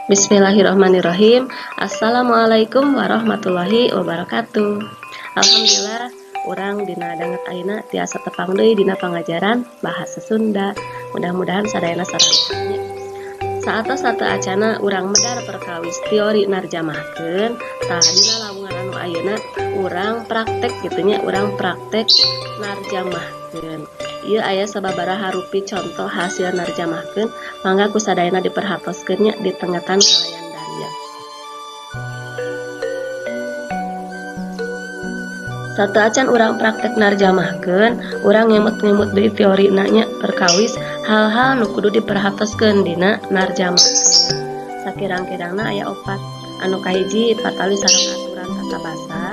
Bismillahirrahmanirrahim. Assalamualaikum warahmatullahi wabarakatuh. Alhamdulillah, orang dina danget ayeuna tiasa tepang deui dina pangajaran bahasa Sunda. Mudah-mudahan sadayana sareng. Saata satu acana urang medar perkawis teori narjamahkeun, tah dina lawungan anu ayeuna urang praktek gitunya, urang praktek narjamahkeun. Ieu aya sababaraha rupi contoh hasil narjamahkeun, mangga ku sadayana diperhatoskeun nya di tengetan kalayan daya. Satu acan urang praktek narjamahkeun, urang ngemut-ngemut deui teorina nya perkawis hal-hal nu kudu diperhatoskeun dina narjamahkeun. Sakirang-kirangna aya 4. Anu kahiji patali sareng aturan tata basa,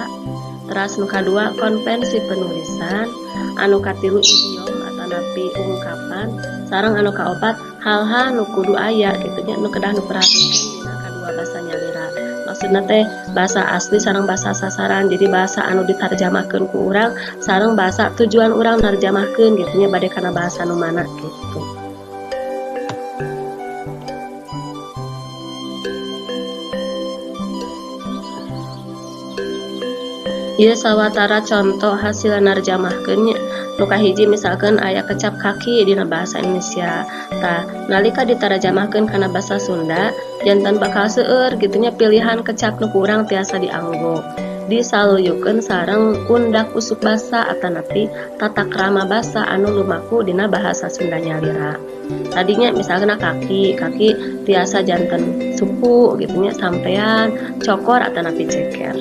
teras nu kadua konvensi penulisan, anu katilu idiom atanapi ungkapan, sareng anu kaopat hal-hal nu kudu aya gitunya nu kedah nu perhatikeun dina kadua basa nyalira. Maksudna teh bahasa asli sareng bahasa sasaran, jadi bahasa anu ditarjamahkeun ku urang sareng bahasa tujuan urang narjamahkeun gitunya bade kana bahasa nu mana gitu. Ieu sawatara contoh hasil narjamahkeun nya. Nu kahiji misalkan aya kecap kaki dina bahasa Indonesia. Tah nalika ditarjamahkeun kana bahasa Sunda, janten bakal seueur gitunya pilihan kecap nu kurang tiasa dianggo. Disaluyukeun sareng undak usuk basa atanapi tata krama basa anu lumaku dina bahasa Sunda nyalira. Tadinya misalnya kaki tiasa janten suku gitunya sampean, cokor atanapi ceker.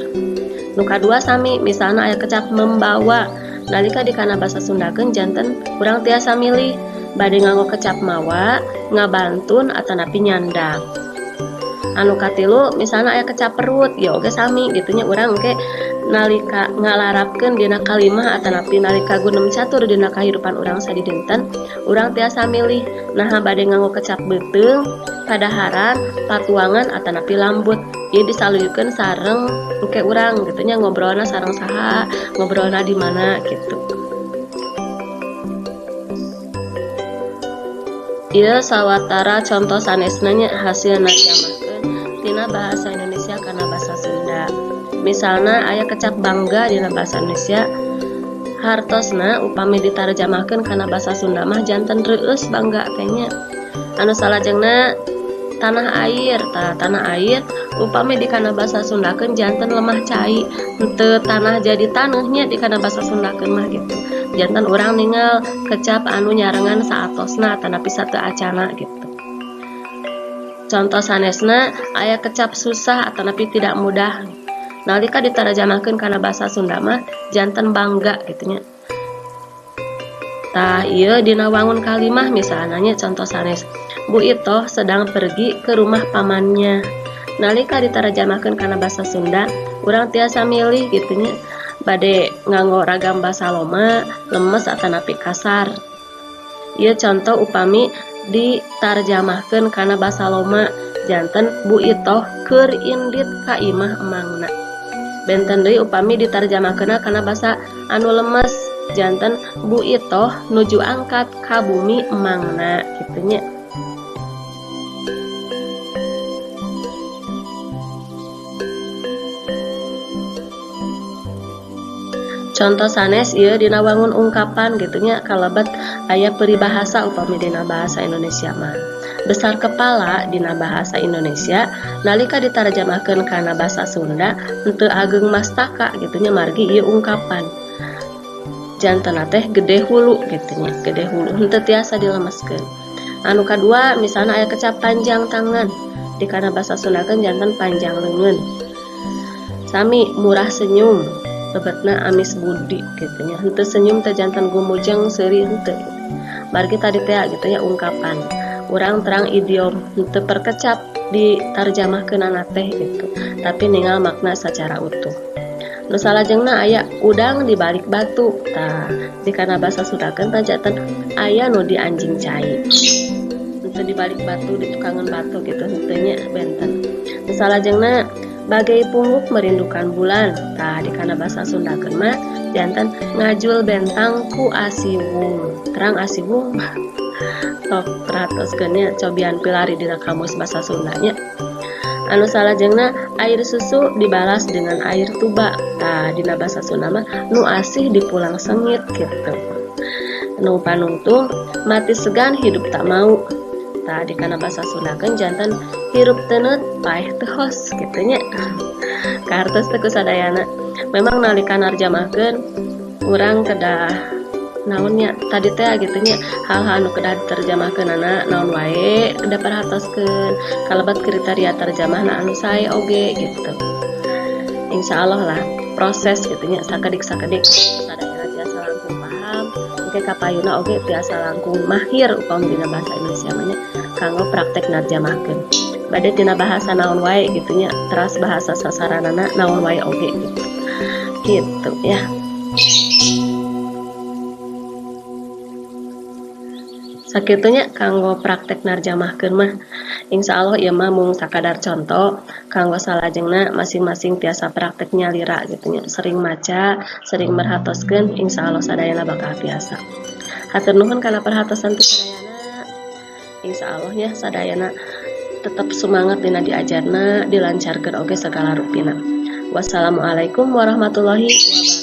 Nu kadua sami misalnya aya kecap membawa, nalika dikana bahasa Sundakeun janten urang tiasa milih bade nganggo kecap mawa, ngabantun atanapi nyandak. Anu katilu misalnya aya kecap perut, ya oge sami gitunya urang engke nalika ngalarapkeun dina kalimah atanapi nalika gunem catur dina kahirupan urang sadidinten, urang tiasa milih naha bade nganggo kecap beuteung, kadaharan, patuangan atanapi lambut. Ieu disaluyukeun sareng engke urang gitunya ngobrolna sareng saha, ngobrolna di mana gitu. Ieu sawatara contoh sanesna nya hasil narjamahkeun dina bahasa Indonesia kana bahasa Sunda. Misalna aya kecap bangga dina bahasa Indonesia, hartosna upami ditarjamahkeun kana bahasa Sunda mah janten reueus bangga teh nya. Anu salajengna tanah air, tanah air upami dikana bahasa Sundakeun janten lemah cai, henteu tanah jadi taneuhnya dikana bahasa Sundakeun mah gitu. Janten urang ningal kecap anu nyarengan saatosna atanapi sateu acana gitu. Contoh sanesna aya kecap susah atanapi tidak mudah. Nalika ditarjamahkeun kana bahasa Sunda mah janten bangga gitunya. Tah ieu dina wangun kalimah misalnya nya contoh sanes, Bu Itoh sedang pergi ke rumah pamannya. Nalika ditarjamahkeun kana bahasa Sunda, urang tiasa milih gitunya bade nganggo ragam basa loma, lemes atanapi kasar. Ieu contoh upami ditarjamahkeun kana basa loma, janten Bu Itoh keur indit ka imah emangna. Benten deui upami ditarjamahkeunna kana basa anu lemes, janten Bu Itoh nuju angkat ka bumi emangna gitunya. Contoh sanes ieu dina wangun ungkapan gitunya kalebet aya peribahasa upami dina bahasa Indonesia mah. Besar kepala dina bahasa Indonesia nalika ditarjamahkeun kana bahasa Sunda henteu ageng mastaka gitunya margi ieu ungkapan. Jantena teh gede hulu gitunya, gede hulu henteu tiasa dilemeskeun. Anu kadua misalna aya kecap panjang tangan, dikana bahasa Sundakeun janten panjang leungeun. Sami murah senyum, bebetna amis budi gitunya. Henteu senyum teh janten gumujeng seuri henteu. Margi tadi teh gitunya ungkapan. Urang terang idiom henteu perkecap ditarjamahkeunana teh gitu, tapi ninggal makna secara utuh. Nu salajengna aya udang di balik batu. Tah dikana bahasa Sundakeun teh janten aya nu di anjing cai. Henteu di balik batu, di tukangan batu gitu henteu nya benten. Nu salajengna bagai pungguk merindukan bulan. Tah dikana bahasa Sundakeun mah janten ngajul bentang ku asiwung. Terang asiwung sok 100 cobian pilari dina kamus bahasa Sundanya. anu salajengna air susu dibalas dengan air tuba. Tah dina basa Sunda mah nu asih dipulang sengit gitu. Nu panungtung mati segan hidup tak mau. Tah dikana basa Sundakeun janten hirup teu neut paeh teu hos kitu nya. Kartos teh kusadayana. Memang nalika narjamahkeun urang kedah naonnya tadi teh gitu nya hal-hal anu kedah diterjemahkeunana naon wae kedah perhatoskeun kalebat kriteria terjemahna anu sae oge gitu. Insyaallah lah proses gitu nya sakedik sadayana tiasa langkung paham engke kapayuna oge tiasa langkung mahir upami dina bahasa Indonesia mah nya kanggo praktek narjamahkeun. Bade dina bahasa naon wae gitu nya teras bahasa sasaranana naon wae oge gitu. Gitu ya. Sakitunya kanggo praktek narjamahkeun mah insyaallah ieu mah mung sakadar contoh kanggo salajengna masing-masing tiasa praktek nyalira gitu nya sering maca sering merhatoskeun insyaallah sadayana bakal biasa. Hatur nuhun kana perhatosan ti sadayana. Insyaallah nya sadayana tetap semangat dina diajarna dilancarkeun oge segala rupina. Wassalamualaikum warahmatullahi wabarakatuh.